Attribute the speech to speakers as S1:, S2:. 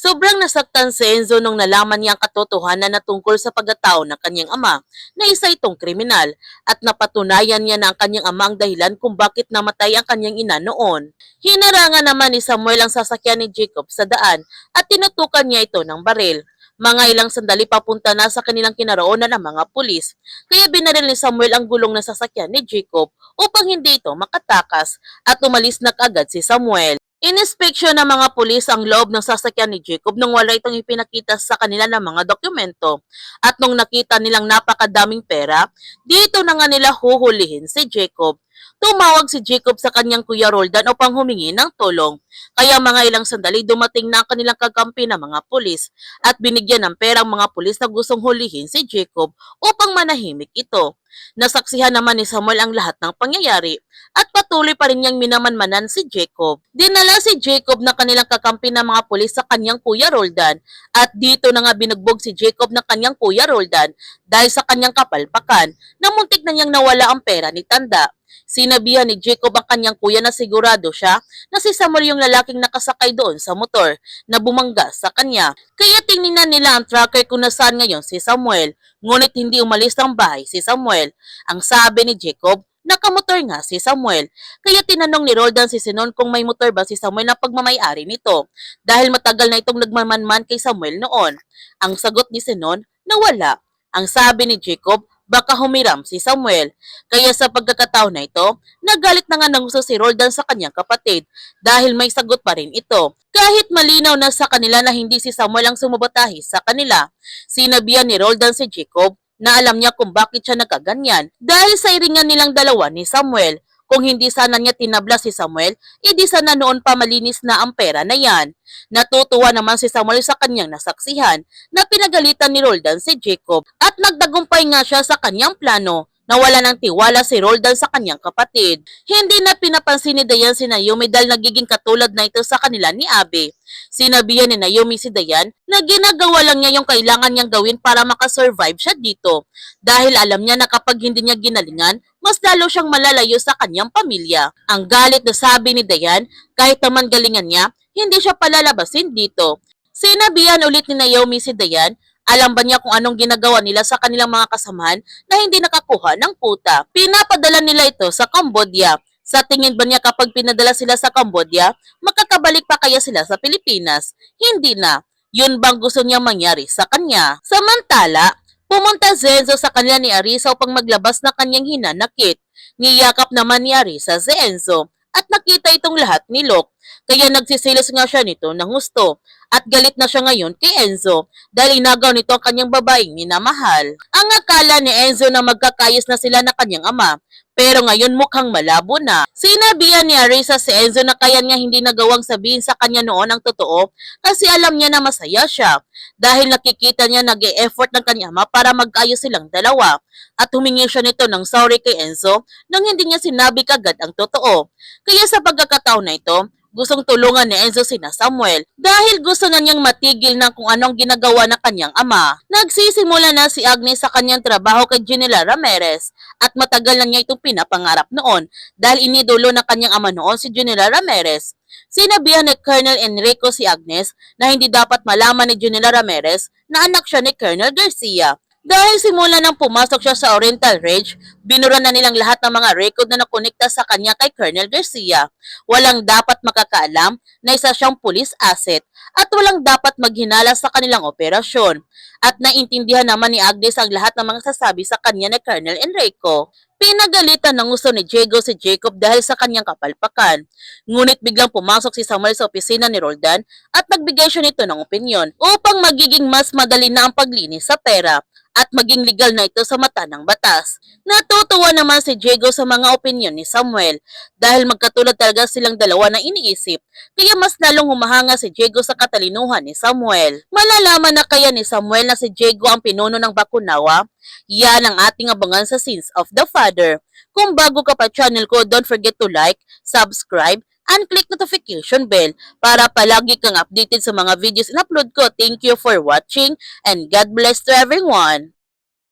S1: Sobrang nasaktan si Enzo nung nalaman niya ang katotohanan na tungkol sa pagkatao ng kanyang ama na isa itong kriminal at napatunayan niya na ang kanyang ama ang dahilan kung bakit namatay ang kanyang ina noon. Hinarangan naman ni Samuel ang sasakyan ni Jacob sa daan at tinutukan niya ito ng baril. Mga ilang sandali papunta na sa kanilang kinaroonan ng mga pulis, kaya binaril ni Samuel ang gulong na sasakyan ni Jacob upang hindi ito makatakas at umalis na kaagad si Samuel. Ininspeksyon ng mga pulis ang loob ng sasakyan ni Jacob nung wala itong ipinakita sa kanila ng mga dokumento. At nung nakita nilang napakadaming pera, dito na nga nila huhulihin si Jacob. Tumawag si Jacob sa kanyang kuya Roldan upang humingi ng tulong. Kaya mga ilang sandali dumating na ang kanilang kakampi ng mga pulis at binigyan ng pera ang mga pulis na gustong hulihin si Jacob upang manahimik ito. Nasaksihan naman ni Samuel ang lahat ng pangyayari at patuloy pa rin niyang minamanmanan si Jacob. Dinala si Jacob na kanilang kakampi ng mga pulis sa kanyang kuya Roldan at dito na nga binugbog si Jacob ng kanyang kuya Roldan dahil sa kanyang kapalpakan na muntik na niyang nawala ang pera ni Tanda. Sinabihan ni Jacob ang kanyang kuya na sigurado siya na si Samuel yung lalaking nakasakay doon sa motor na bumangga sa kanya. Kaya tingnan nila ang tracker kung nasaan ngayon si Samuel, ngunit hindi umalis ng bahay si Samuel. Ang sabi ni Jacob, nakamotor nga si Samuel. Kaya tinanong ni Roldan si Sinon kung may motor ba si Samuel na pagmamayari nito dahil matagal na itong nagmamanman kay Samuel noon. Ang sagot ni Sinon na wala. Ang sabi ni Jacob, baka humiram si Samuel. Kaya sa pagkakataon na ito, nagalit na nga ng gusto si Roldan sa kanyang kapatid dahil may sagot pa rin ito. Kahit malinaw na sa kanila na hindi si Samuel ang sumabatahi sa kanila, sinabihan ni Roldan si Jacob na alam niya kung bakit siya nagkaganyan dahil sa iringan nilang dalawa ni Samuel. Kung hindi sana niya tinabla si Samuel, edi sana noon pa malinis na ang pera na yan. Natutuwa naman si Samuel sa kanyang nasaksihan na pinagalitan ni Roldan si Jacob at nagtagumpay nga siya sa kanyang plano na wala ng tiwala si Roldan sa kanyang kapatid. Hindi na pinapansin ni Dayan si Naomi dahil nagiging katulad na ito sa kanila ni Abe. Sinabihan ni Naomi si Dayan na ginagawa lang niya yung kailangan niyang gawin para makasurvive siya dito. Dahil alam niya na kapag hindi niya ginalingan, mas lalo siyang malalayo sa kanyang pamilya. Ang galit na sabi ni Dayan, kahit naman galingan niya, hindi siya palalabasin dito. Sinabihan ulit ni Naomi si Dayan, alam ba niya kung anong ginagawa nila sa kanilang mga kasamahan na hindi nakakuha ng puta? Pinapadala nila ito sa Cambodia. Sa tingin ba niya kapag pinadala sila sa Cambodia, makakabalik pa kaya sila sa Pilipinas? Hindi na. Yun bang gusto niya mangyari sa kanya? Samantala, pumunta si Enzo sa kanila ni Arisa upang maglabas na kanyang hinanakit. Niyakap naman ni Arisa si Enzo at nakita itong lahat ni Locke. Kaya nagsisilos nga siya nito ng gusto. At galit na siya ngayon kay Enzo dahil inagaw nito ang kanyang babaeng minamahal. Ang akala ni Enzo na magkakayos na sila na kanyang ama, pero ngayon mukhang malabo na. Sinabihan ni Arisa si Enzo na kaya niya hindi nagawang sabihin sa kanya noon ang totoo kasi alam niya na masaya siya dahil nakikita niya nag-e-effort ng kanyang ama para mag-ayos silang dalawa at humingi siya nito ng sorry kay Enzo nang hindi niya sinabi kagad ang totoo. Kaya sa pagkakataon na ito, gustong tulungan ni Enzo sina Samuel dahil gusto na niyang matigil ng kung anong ginagawa ng kanyang ama. Nagsisimula na si Agnes sa kanyang trabaho kay Ginela Ramirez at matagal na niya itong pinapangarap noon dahil inidolo ng kanyang ama noon si Ginela Ramirez. Sinabihan ni Colonel Enrico si Agnes na hindi dapat malaman ni Ginela Ramirez na anak siya ni Colonel Garcia. Dahil simula nang pumasok siya sa Oriental Ridge, binura na nilang lahat ng mga record na nakonekta sa kanya kay Colonel Garcia. Walang dapat makakaalam na isa siyang police asset at walang dapat maghinala sa kanilang operasyon. At naintindihan naman ni Agnes ang lahat ng mga sasabi sa kanya ni Colonel Enrico. Pinagalitan ng gusto ni Diego si Jacob dahil sa kanyang kapalpakan. Ngunit biglang pumasok si Samuel sa opisina ni Roldan at nagbigay siya nito ng opinyon upang magiging mas madali na ang paglinis sa pera at maging legal na ito sa mata ng batas. Natutuwa naman si Diego sa mga opinyon ni Samuel dahil magkatulad talaga silang dalawa na iniisip, kaya mas lalong humahanga si Diego sa katalinuhan ni Samuel. Malalaman na kaya ni Samuel na si Diego ang pinuno ng Bakunawa? Yan ang ating abangan sa Sins of the Father. Kung bago ka pa channel ko, don't forget to like, subscribe, and click notification bell para palagi kang updated sa mga videos in upload ko. Thank you for watching and God bless to everyone.